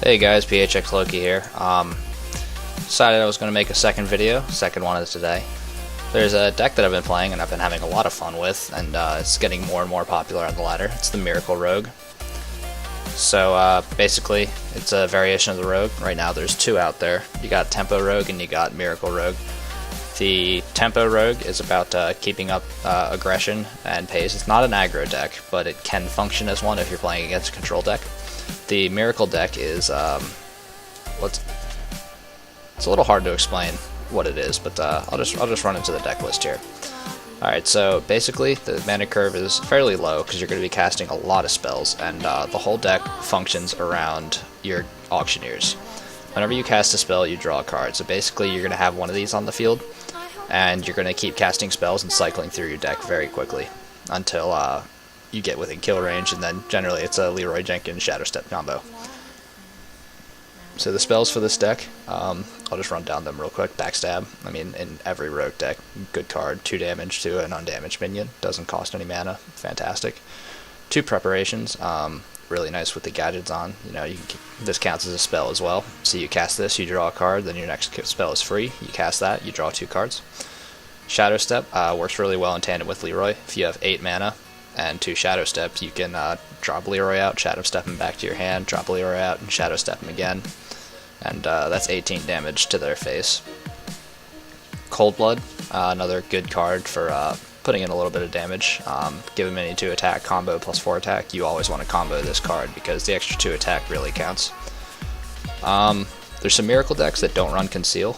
Hey guys, PHX Loki here. Decided I was going to make a second one of today. There's a deck that I've been playing and I've been having a lot of fun with, and it's getting more and more popular on the ladder. It's the Miracle Rogue. So basically, it's a variation of the Rogue. Right now there's two out there. You got Tempo Rogue and you got Miracle Rogue. The Tempo Rogue is about keeping up aggression and pace. It's not an aggro deck, but it can function as one if you're playing against a control deck. The Miracle deck is it's a little hard to explain what it is, but I'll just run into the deck list here. Alright, so basically the mana curve is fairly low because you're going to be casting a lot of spells, and the whole deck functions around your auctioneers. Whenever you cast a spell, you draw a card. So basically you're going to have one of these on the field, and you're going to keep casting spells and cycling through your deck very quickly until you get within kill range, and then generally it's a Leroy Jenkins Shadow Step combo. So the spells for this deck, I'll just run down them real quick. Backstab, I mean, in every rogue deck, good card. 2 damage to an undamaged minion, doesn't cost any mana, fantastic. 2 preparations, really nice with the gadgets on. You know, this counts as a spell as well. So you cast this, you draw a card, then your next spell is free. You cast that, you draw 2 cards. Shadow Step works really well in tandem with Leroy. If you have 8 mana and 2 Shadow Steps, you can drop Leroy out, Shadow Step him back to your hand, drop Leroy out, and Shadow Step him again. And that's 18 damage to their face. Cold Blood, another good card for putting in a little bit of damage. Give him any 2 attack, combo plus 4 attack. You always want to combo this card because the extra 2 attack really counts. There's some Miracle decks that don't run Conceal.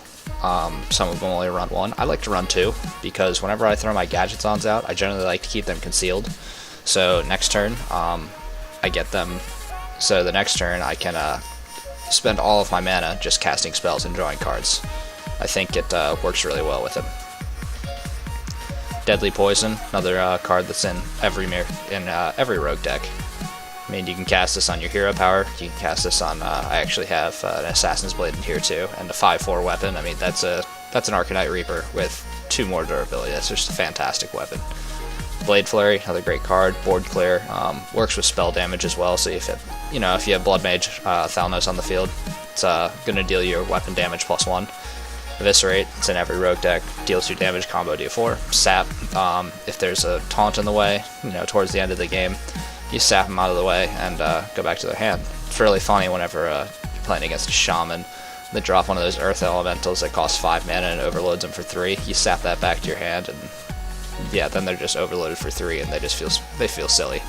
Some of them only run 1. I like to run 2 because whenever I throw my gadgets ons out, I generally like to keep them concealed. So next turn, I get them. So the next turn, I can spend all of my mana just casting spells and drawing cards. I think it works really well with him. Deadly Poison, another card that's in every rogue deck. I mean, you can cast this on your hero power. You can cast this on. I actually have an Assassin's Blade in here too, and a 5/4 weapon. I mean, that's an Arcanite Reaper with 2 more durability. That's just a fantastic weapon. Blade Flurry, another great card. Board clear, works with spell damage as well. So if you have Blood Mage Thalnos on the field, it's going to deal you weapon damage +1. Eviscerate, it's in every rogue deck, deals 2 damage, combo deal 4. Sap, if there's a taunt in the way, towards the end of the game, you sap them out of the way and go back to their hand. It's really funny whenever you're playing against a shaman. They drop one of those earth elementals that costs 5 mana and overloads them for 3. You sap that back to your hand, and yeah, then they're just overloaded for 3, and they feel silly.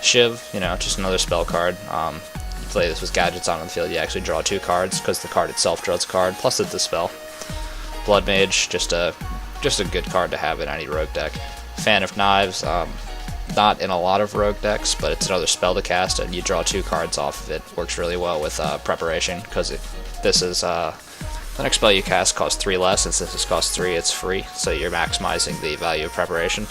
Shiv, just another spell card. You play this with gadgets on the field, you actually draw 2 cards because the card itself draws a card, plus it's a spell. Blood Mage, just a good card to have in any rogue deck. Fan of Knives, not in a lot of rogue decks, but it's another spell to cast, and you draw 2 cards off of it. Works really well with preparation because this is the next spell you cast costs 3 less, and since this costs 3, it's free, so you're maximizing the value of preparation.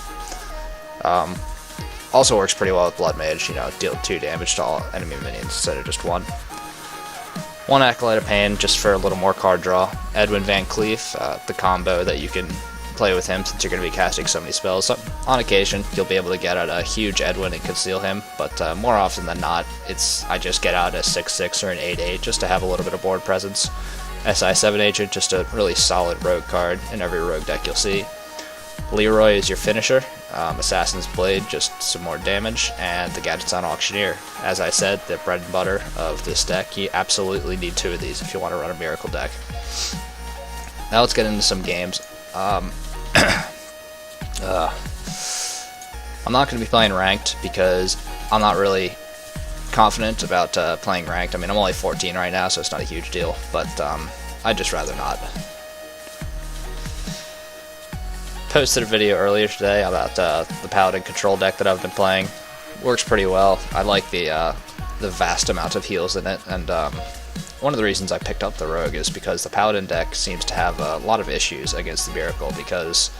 Also works pretty well with Blood Mage, deal 2 damage to all enemy minions instead of just 1. 1 Acolyte of Pain, just for a little more card draw. Edwin Van Cleef, the combo that you can play with him since you're going to be casting so many spells. So on occasion, you'll be able to get out a huge Edwin and conceal him, but more often than not, I just get out a 6/6 or an 8/8 just to have a little bit of board presence. SI7 Agent, just a really solid rogue card in every rogue deck you'll see. Leroy is your finisher. Assassin's Blade, just some more damage, and the gadgets on Auctioneer. As I said, the bread and butter of this deck. You absolutely need 2 of these if you want to run a Miracle deck. Now let's get into some games. I'm not going to be playing ranked because I'm not really confident about playing ranked. I mean, I'm only 14 right now, so it's not a huge deal, but I'd just rather not. Posted a video earlier today about the Paladin control deck that I've been playing. Works pretty well. I like the vast amount of heals in it, and one of the reasons I picked up the Rogue is because the Paladin deck seems to have a lot of issues against the Miracle, because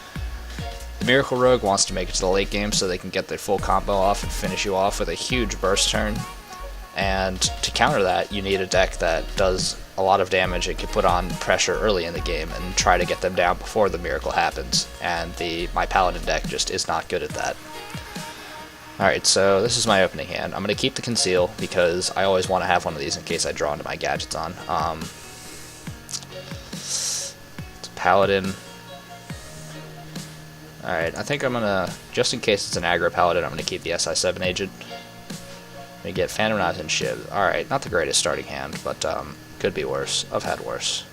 the Miracle Rogue wants to make it to the late game so they can get their full combo off and finish you off with a huge burst turn. And to counter that, you need a deck that does a lot of damage and can put on pressure early in the game and try to get them down before the Miracle happens. And my Paladin deck just is not good at that. Alright, so this is my opening hand. I'm going to keep the Conceal because I always want to have one of these in case I draw into my gadgets on. It's Paladin. Alright, I think I'm going to, just in case it's an aggro Paladin, I'm going to keep the SI7 agent. We get Phantom Knives and Shiv. Alright, not the greatest starting hand, but could be worse. I've had worse.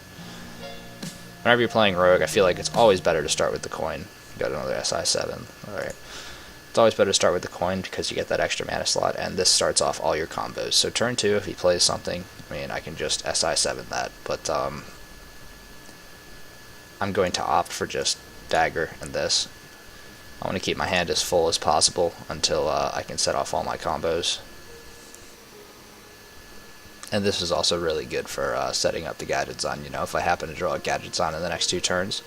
Whenever you're playing Rogue, I feel like it's always better to start with the coin. Got another SI7. Alright. It's always better to start with the coin because you get that extra mana slot, and this starts off all your combos. So turn 2, if he plays something, I mean, I can just SI7 that, but I'm going to opt for just Dagger and this. I want to keep my hand as full as possible until I can set off all my combos. And this is also really good for setting up the gadgets on. You know, if I happen to draw a gadgets on in the next 2 turns,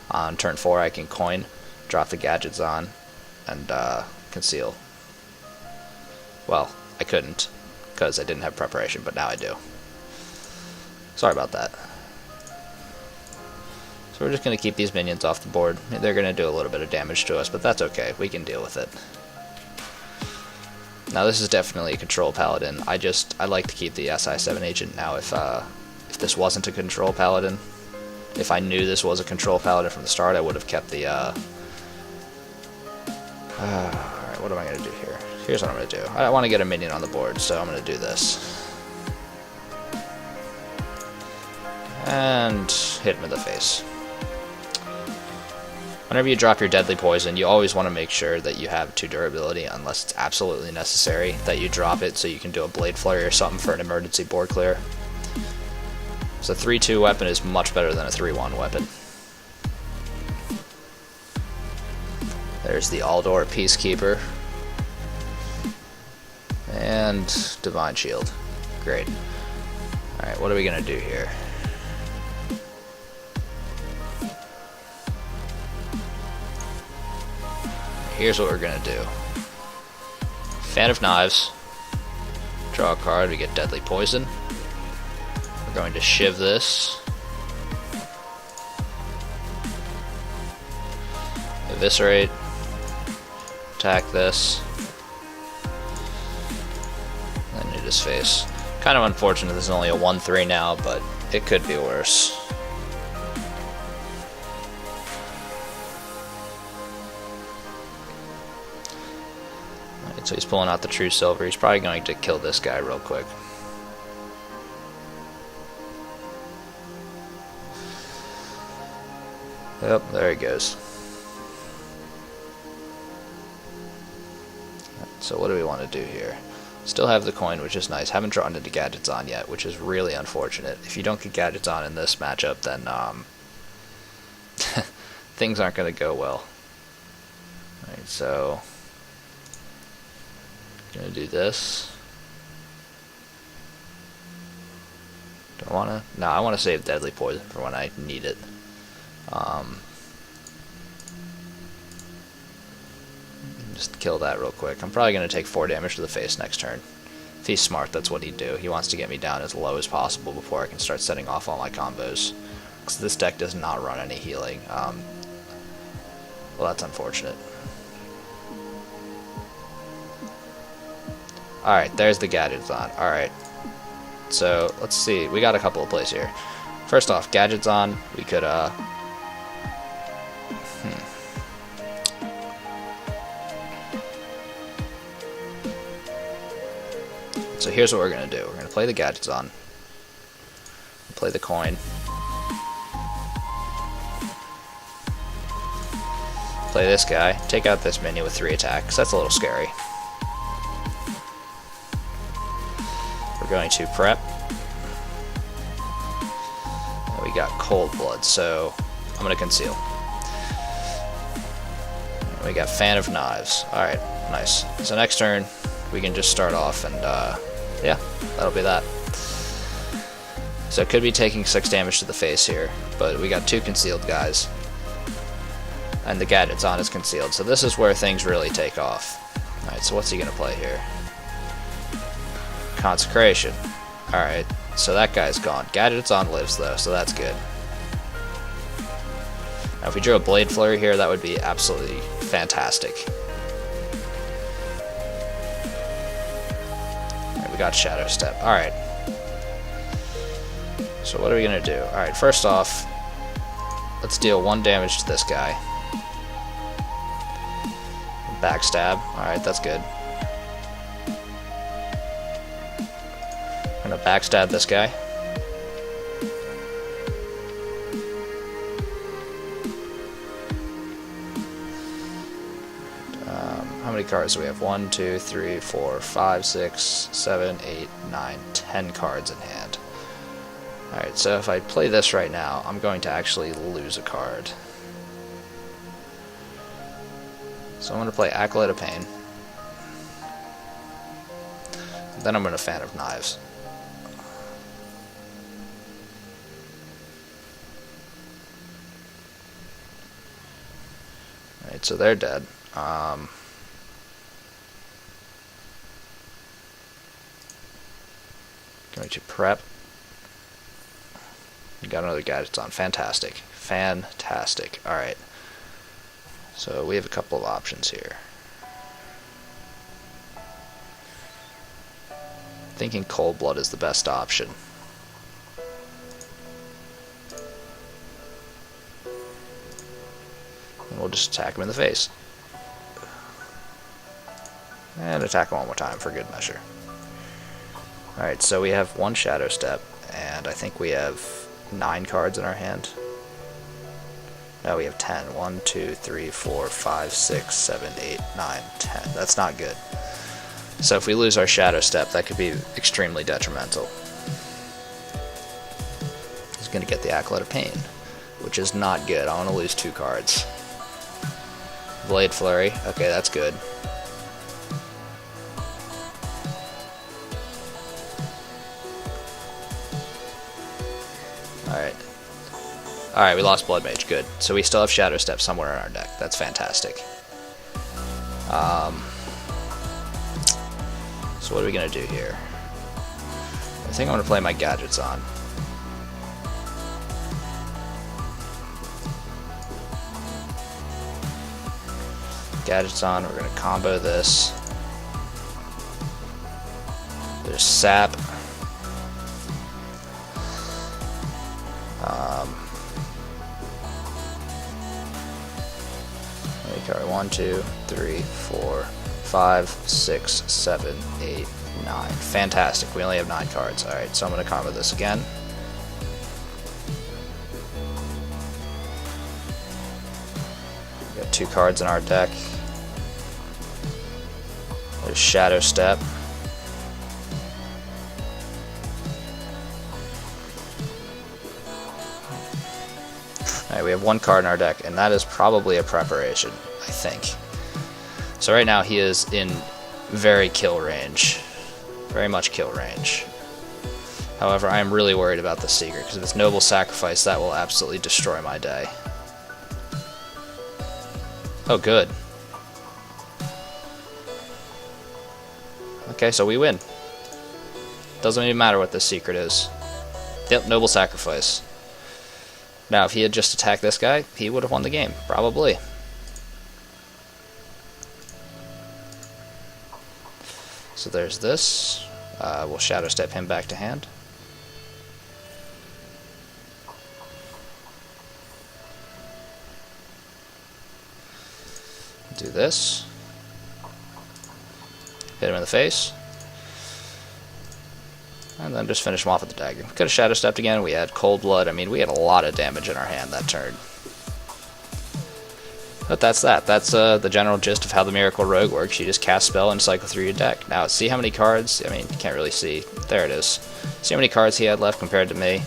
on turn 4 I can coin, drop the gadgets on, and Conceal. Well, I couldn't because I didn't have preparation, but now I do. Sorry about that. So we're just going to keep these minions off the board. They're going to do a little bit of damage to us, but that's okay. We can deal with it. Now this is definitely a control Paladin. I like to keep the SI7 agent now if this wasn't a control Paladin. If I knew this was a control Paladin from the start, I would have kept the alright, what am I going to do here? Here's what I'm going to do. I want to get a minion on the board, so I'm going to do this. And hit him in the face. Whenever you drop your Deadly Poison, you always want to make sure that you have 2 durability, unless it's absolutely necessary that you drop it so you can do a Blade Flurry or something for an emergency board clear. So 3-2 weapon is much better than a 3-1 weapon. There's the Aldor Peacekeeper. And Divine Shield. Great. Alright, what are we going to do here? Here's what we're going to do. Fan of Knives. Draw a card, we get Deadly Poison. We're going to Shiv this. Eviscerate. Attack this. And hit his face. Kind of unfortunate this is only a 1-3 now, but it could be worse. Alright, so he's pulling out the True Silver. He's probably going to kill this guy real quick. Yep, there he goes. So what do we want to do here? Still have the coin, which is nice. Haven't drawn into gadgets on yet, which is really unfortunate. If you don't get gadgets on in this matchup, then things aren't going to go well. Alright, so gonna do this. Do I wanna? No, I wanna save Deadly Poison for when I need it. Just kill that real quick. I'm probably gonna take 4 damage to the face next turn. If he's smart, that's what he'd do. He wants to get me down as low as possible before I can start setting off all my combos. Because this deck does not run any healing. Well, that's unfortunate. Alright, there's the gadgets on. Alright. So, let's see. We got a couple of plays here. First off, gadgets on. We could, So here's what we're going to do. We're going to play the gadgets on. Play the coin. Play this guy. Take out this minion with 3 attacks. That's a little scary. We're going to prep. And we got Cold Blood, so I'm going to conceal. And we got Fan of Knives. Alright, nice. So next turn, we can just start off and, yeah, that'll be that. So it could be taking 6 damage to the face here, but we got 2 concealed guys. And the gadget's on is concealed, so this is where things really take off. Alright, so what's he gonna play here? Consecration. Alright, so that guy's gone. Gadget's on lives though, so that's good. Now if we drew a Blade Flurry here, that would be absolutely fantastic. we got Shadow Step. Alright. So what are we going to do? Alright, first off, let's deal 1 damage to this guy. Backstab. Alright, that's good. I'm going to backstab this guy. How many cards do we have? 1, 2, 3, 4, 5, 6, 7, 8, 9, 10 cards in hand. Alright, so if I play this right now, I'm going to actually lose a card. So I'm going to play Acolyte of Pain. Then I'm going to Fan of Knives. Alright, so they're dead. Going to prep. Got another gadgets on. Fantastic. Fantastic. Alright. So we have a couple of options here. Thinking Cold Blood is the best option. And we'll just attack him in the face. And attack him one more time for good measure. Alright, so we have 1 Shadow Step, and I think we have 9 cards in our hand. No, we have 10. 1, 2, 3, 4, 5, 6, 7, 8, 9, 10. That's not good. So if we lose our Shadow Step, that could be extremely detrimental. He's going to get the Acolyte of Pain, which is not good. I want to lose 2 cards. Blade Flurry. Okay, that's good. Alright. Alright, we lost Blood Mage. Good. So we still have Shadow Step somewhere in our deck. That's fantastic. So what are we going to do here? I think I'm going to play my gadgets on. Gadgets on. We're going to combo this. There's Sap. Card 1, 2, 3, 4, 5, 6, 7, 8, 9. Fantastic. We only have 9 cards. Alright, so I'm going to combo this again. We got 2 cards in our deck. There's Shadow Step. Alright, we have 1 card in our deck, and that is probably a preparation, I think. So right now he is in very kill range. Very much kill range. However, I am really worried about the Secret, because if it's Noble Sacrifice, that will absolutely destroy my day. Oh, good. Okay, so we win. Doesn't even matter what the Secret is. Yep, Noble Sacrifice. Now, if he had just attacked this guy, he would have won the game. Probably. So there's this. We'll Shadow Step him back to hand. Do this. Hit him in the face. And then just finish him off with the dagger. Could have Shadow Stepped again. We had Cold Blood. I mean, we had a lot of damage in our hand that turn. But that's that. That's the general gist of how the Miracle Rogue works. You just cast spell and cycle through your deck. Now, see how many cards? I mean, you can't really see. There it is. See how many cards he had left compared to me?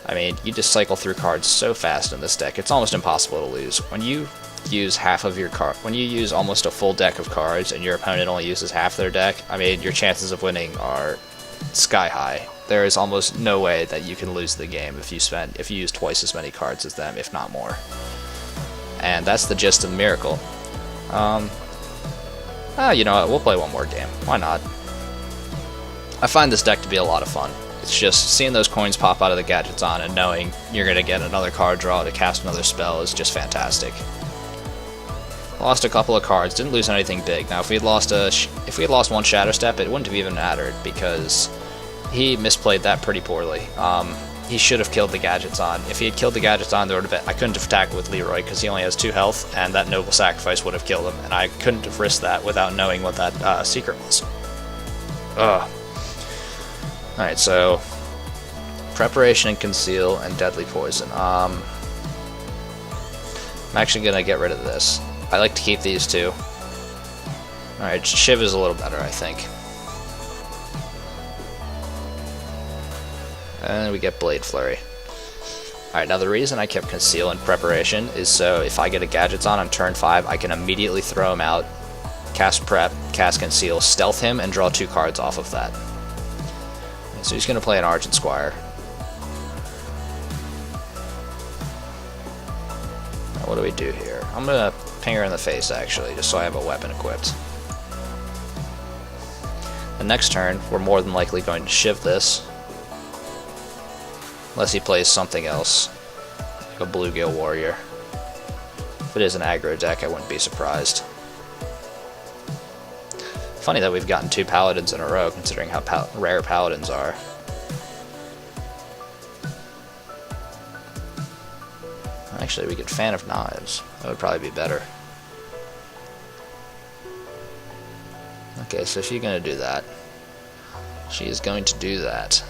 I mean, you just cycle through cards so fast in this deck. It's almost impossible to lose. When you use half of your card, when you use almost a full deck of cards and your opponent only uses half their deck, I mean, your chances of winning are sky high. There is almost no way that you can lose the game if you use twice as many cards as them, if not more. And that's the gist of the Miracle. You know what? We'll play one more game. Why not? I find this deck to be a lot of fun. It's just seeing those coins pop out of the gadgets on and knowing you're going to get another card draw to cast another spell is just fantastic. Lost a couple of cards, didn't lose anything big. Now, if we had lost one Shadow Step, it wouldn't have even mattered because he misplayed that pretty poorly. He should have killed the Gadgets on. If he had killed the Gadgets on, there would have been, I couldn't have attacked with Leroy because he only has 2 health, and that Noble Sacrifice would have killed him, and I couldn't have risked that without knowing what that secret was. Ugh. Alright, so Preparation and Conceal and Deadly Poison. I'm actually gonna get rid of this. I like to keep these two. Alright, Shiv is a little better, I think. And we get Blade Flurry. Alright, now the reason I kept Conceal and Preparation is so if I get a Gadgets on turn 5, I can immediately throw him out, cast Prep, cast Conceal, stealth him, and draw 2 cards off of that. So he's going to play an Argent Squire. Now what do we do here? I'm going to ping her in the face, actually, just so I have a weapon equipped. The next turn, we're more than likely going to Shiv this. Unless he plays something else, like a Bluegill Warrior. If it is an aggro deck, I wouldn't be surprised. Funny that we've gotten 2 Paladins in a row, considering how rare Paladins are. Actually, we could Fan of Knives. That would probably be better. Okay, so she's going to do that. She is going to do that.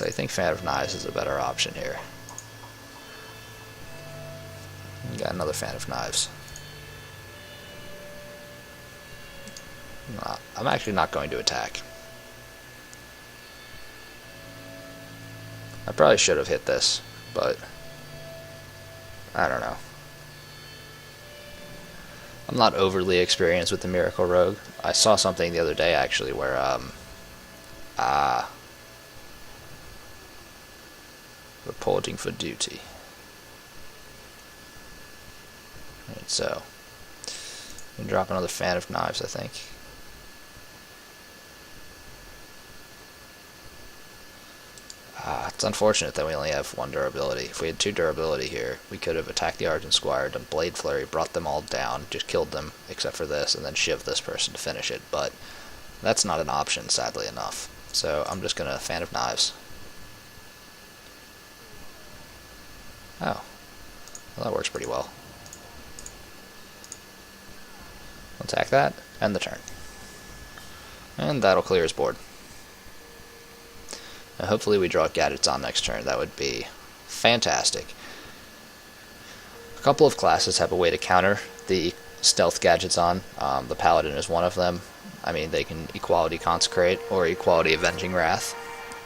I think Fan of Knives is a better option here. We got another Fan of Knives. No, I'm actually not going to attack. I probably should have hit this, but I don't know. I'm not overly experienced with the Miracle Rogue. I saw something the other day actually where reporting for duty. Right, so we can drop another Fan of Knives, I think. It's unfortunate that we only have 1 durability. If we had 2 durability here, we could have attacked the Argent Squire, done Blade Flurry, brought them all down, just killed them, except for this, and then shiv this person to finish it, but that's not an option, sadly enough. So I'm just gonna Fan of Knives. Oh. Well, that works pretty well. Attack that, end the turn. And that'll clear his board. Now hopefully we draw Gadgets on next turn. That would be fantastic. A couple of classes have a way to counter the stealth Gadgets on. The Paladin is one of them. I mean, they can Equality Consecrate or Equality Avenging Wrath,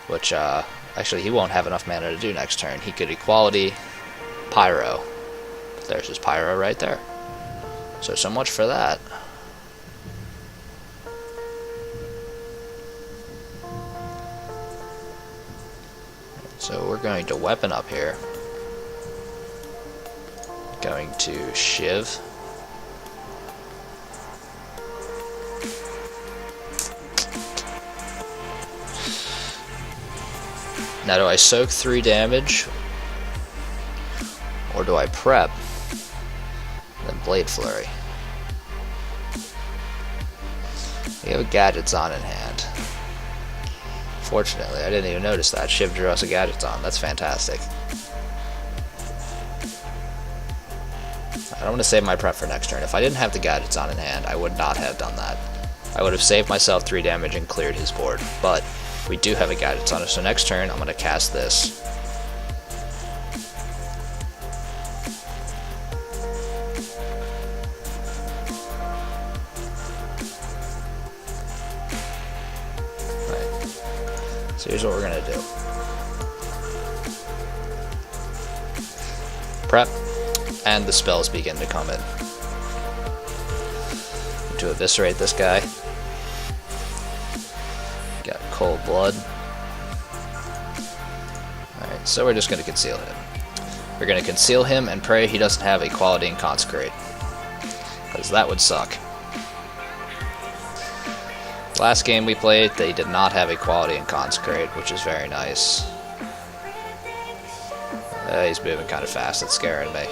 which actually he won't have enough mana to do next turn. He could Equality Pyro. There's his Pyro right there. So much for that. So we're going to weapon up here. Going to shiv. Now do I soak 3 damage? Or do I prep? Then Blade Flurry. We have Gadgets on in hand. Fortunately, I didn't even notice that. Shiv drew us a Gadgets on. That's fantastic. I'm going to save my prep for next turn. If I didn't have the Gadgets on in hand, I would not have done that. I would have saved myself 3 damage and cleared his board. But we do have a Gadgets on us, so next turn I'm going to cast this. So here's what we're going to do. Prep, and the spells begin to come in. To eviscerate this guy. Got Cold Blood. Alright, so we're just going to conceal him. We're going to conceal him and pray he doesn't have Equality and Consecrate, because that would suck. Last game we played, they did not have Equality and Consecrate, which is very nice. He's moving kind of fast, it's scaring me.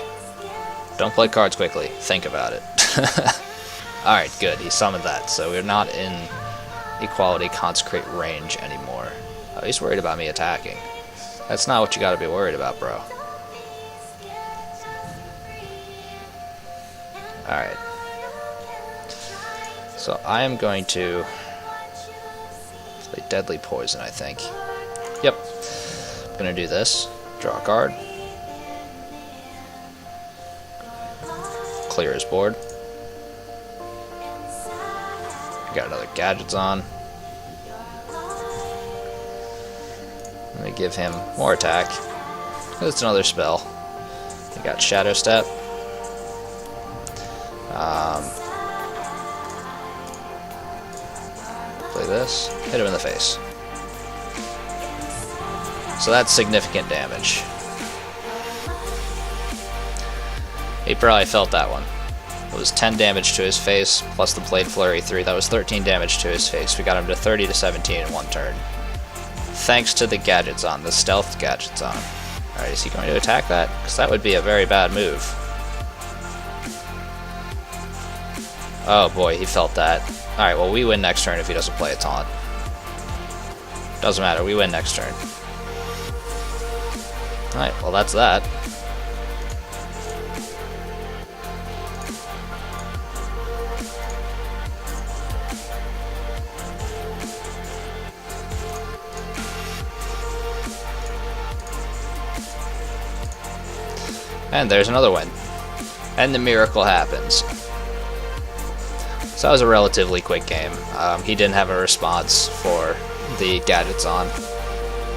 Don't play cards quickly. Think about it. Alright, good. He summoned that, so we're not in Equality Consecrate range anymore. Oh, he's worried about me attacking. That's not what you gotta be worried about, bro. Alright. So I am going to play Deadly Poison, I think. Yep. I'm gonna do this. Draw a card. Clear his board. Got another Gadgets on. I'm gonna give him more attack. It's another spell. We got Shadow Step. Play this. Hit him in the face. So that's significant damage. He probably felt that one. It was 10 damage to his face, plus the Blade Flurry 3. That was 13 damage to his face. We got him to 30 to 17 in one turn. Thanks to the Gadgets on, the stealth Gadgets on. Alright, is he going to attack that? Because that would be a very bad move. Oh boy, he felt that. Alright, well we win next turn if he doesn't play a taunt. Doesn't matter, we win next turn. Alright, well that's that. And there's another win. And the miracle happens. So that was a relatively quick game. He didn't have a response for the Gadgets on,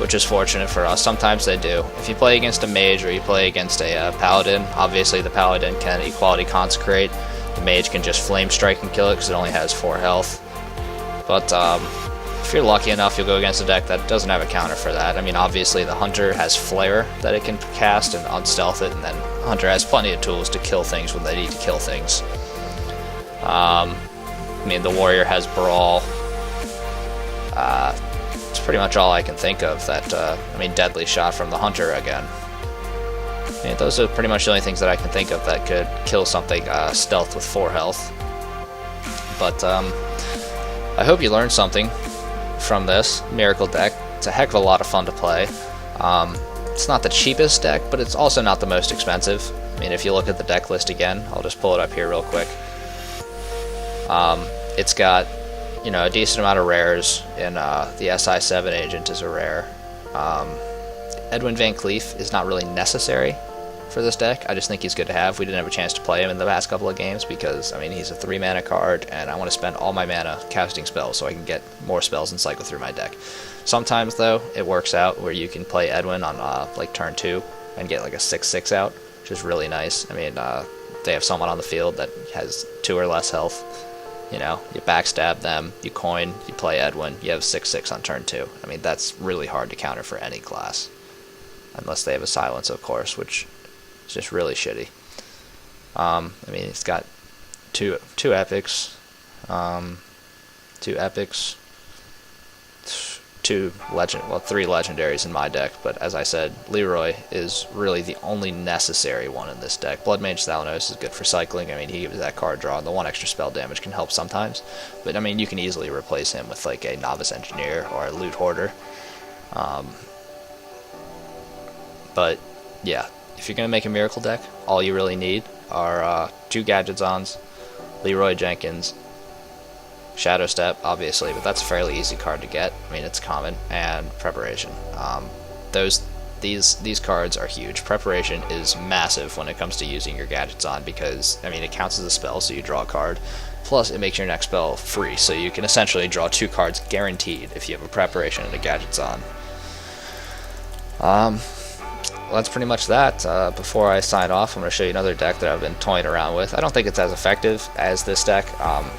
which is fortunate for us. Sometimes they do. If you play against a mage or you play against a Paladin, obviously the Paladin can Equality Consecrate. The mage can just Flame Strike and kill it because it only has 4 health. But if you're lucky enough, you'll go against a deck that doesn't have a counter for that. I mean, obviously the Hunter has Flare that it can cast and unstealth it, and then Hunter has plenty of tools to kill things when they need to kill things. I mean, the Warrior has Brawl. It's pretty much all I can think of that, I mean, Deadly Shot from the Hunter again. I mean, those are pretty much the only things that I can think of that could kill something stealth with 4 health. But I hope you learned something from this Miracle deck. It's a heck of a lot of fun to play. It's not the cheapest deck, but it's also not the most expensive. I mean, if you look at the deck list again, I'll just pull it up here real quick. It's got, you know, a decent amount of rares, and the SI7 agent is a rare. Edwin Van Cleef is not really necessary for this deck. I just think he's good to have. We didn't have a chance to play him in the past couple of games because, I mean, he's a 3 mana card, and I want to spend all my mana casting spells so I can get more spells and cycle through my deck. Sometimes, though, it works out where you can play Edwin on, like, turn 2 and get, like, a 6/6 out, which is really nice. I mean, they have someone on the field that has 2 or less health. You know, you backstab them, you coin, you play Edwin, you have 6/6 on turn 2. I mean, that's really hard to counter for any class. Unless they have a silence, of course, which is just really shitty. I mean, it's got two epics, 3 legendaries in my deck, but as I said, Leroy is really the only necessary one in this deck. Blood Mage Thalanos is good for cycling. I mean, he gives that card draw, and the 1 extra spell damage can help sometimes, but I mean, you can easily replace him with like a Novice Engineer or a Loot Hoarder. But yeah, if you're going to make a Miracle deck, all you really need are 2 Gadgets-ons, Leroy Jenkins, Shadow Step, obviously, but that's a fairly easy card to get. I mean, it's common, and Preparation. These cards are huge. Preparation is massive when it comes to using your Gadgets-on because, I mean, it counts as a spell, so you draw a card. Plus, it makes your next spell free, so you can essentially draw 2 cards guaranteed if you have a Preparation and a Gadgets-on. Well, that's pretty much that. Before I sign off, I'm going to show you another deck that I've been toying around with. I don't think it's as effective as this deck,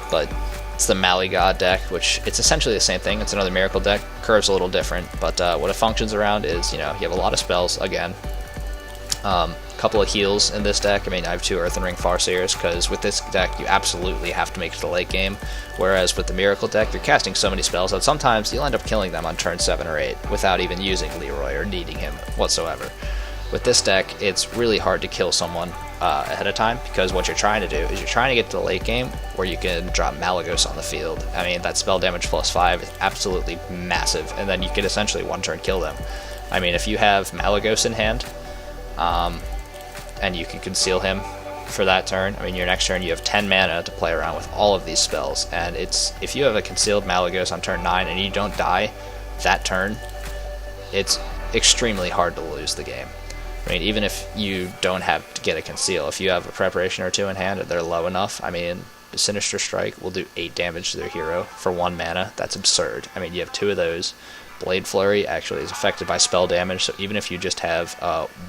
but it's the Malygos deck, which it's essentially the same thing. It's another Miracle deck. Curve's a little different, but what it functions around is, you know, you have a lot of spells, again. Couple of heals in this deck. I mean, I have 2 Earthen Ring Farseers, because with this deck, you absolutely have to make it to the late game, whereas with the Miracle deck, you're casting so many spells that sometimes you'll end up killing them on turn 7 or 8 without even using Leroy or needing him whatsoever. With this deck, it's really hard to kill someone ahead of time, because what you're trying to do is you're trying to get to the late game where you can drop Malygos on the field. I mean, that spell damage +5 is absolutely massive, and then you could essentially one-turn kill them. I mean, if you have Malygos in hand, and you can conceal him for that turn, I mean, your next turn you have 10 mana to play around with all of these spells, and if you have a concealed Malygos on turn 9 and you don't die that turn, it's extremely hard to lose the game. I mean, even if you don't have to get a conceal, if you have a preparation or two in hand and they're low enough, I mean, the Sinister Strike will do 8 damage to their hero for 1 mana. That's absurd. I mean, you have 2 of those. Blade Flurry actually is affected by spell damage, so even if you just have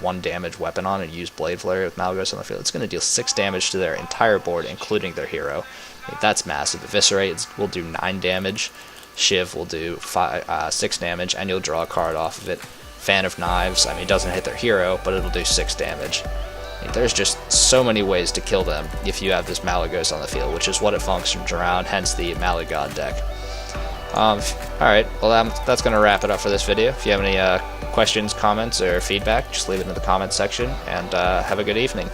1 damage weapon on and use Blade Flurry with Malygos on the field, it's going to deal 6 damage to their entire board, including their hero. I mean, that's massive. Eviscerate will do 9 damage. Shiv will do 6 damage, and you'll draw a card off of it. Fan of Knives, I mean, it doesn't hit their hero, but it'll do 6 damage. I mean, there's just so many ways to kill them if you have this Malygos on the field, which is what it functions around, hence the Malygod deck. Alright, well that's going to wrap it up for this video. If you have any questions, comments, or feedback, just leave it in the comments section, and have a good evening.